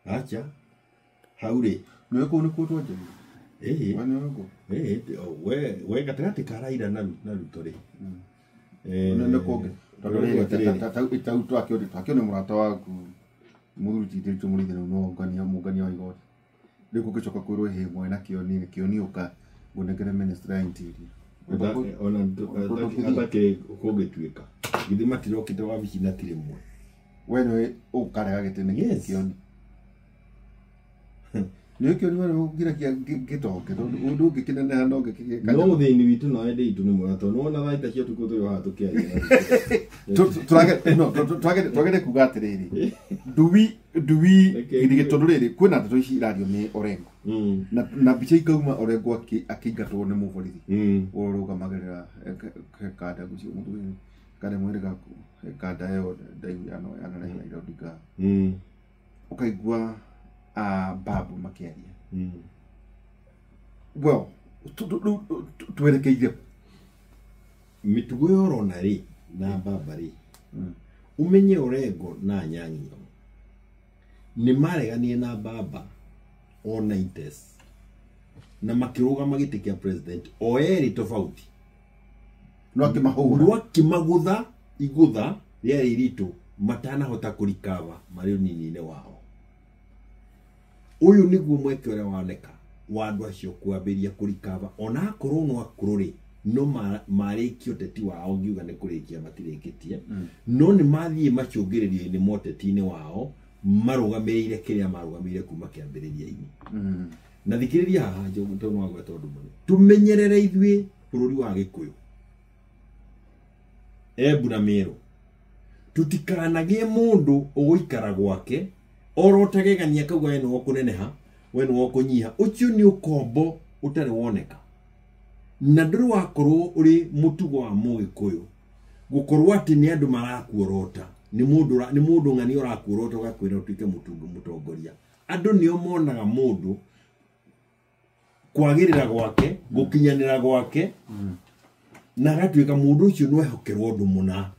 acha haure no ko ni ko to wana wako we gatagati karaira na rutore no ko ta uto akio ni murata waku muruti ndicho muri de no ngania wa igoti ndiko gicoka kwirwo he mwe na kioni uka gunegere minister interior ona atake kugituika githima tirokite wa bici na tire mwe weno ukarega gitene kioni niyo kioni wale ugira gitoke undu gikine hano gikika no thini witu no ende itu ni murato no na raita cio tuko tuyo hatu kia turage kuga atiriri duwi idige tonduriri kwina ndeto ici irario ni Orengo na bica ikauma Orengo akiingatwo ni muborithi urugamagirira kada gucio mutu kada mwere gaku kada yo ndaihu yana Raila Odinga ukaigua babu makiaria well twerekeire mitugo yorona ri na baba ri umenye Orengo na Nyang'io ni mareganie na baba on 90s na makirugama giti kia president o eri tofauti no akimagutha igutha ria iritu matana hota kurikava mari nini wao uyu niguo mweke uria waneka wandu acio kwambiria kurikava ona akorwo no akururi no marikio teti wao ngiuga ni kurikia matirikitie no ni mathie maciungiririo ni moteti-ini wao marugamirire kiria marugamirire kuma kiambiriria-ini na thikiriria haha njogu tondu wa gweta undu muno tumenyerere ithue bururi wa Gikuyu Embu na Meru tutikanagie mundu uguikara gwake orotegegania kauga we no kuneneha we no kunyiha ucio ni ukombo utari woneka na nduru wakorwo uri mutugo wa Mugikuyu gukorwo ati ni andu marakuorota ni mundu ngani urakuorota ugakwira utuike mutongoria andu nio monaga mundu kwagirira gwake gukinyanira gwake na gatwika mundu ucio no ehokerwo ndu muna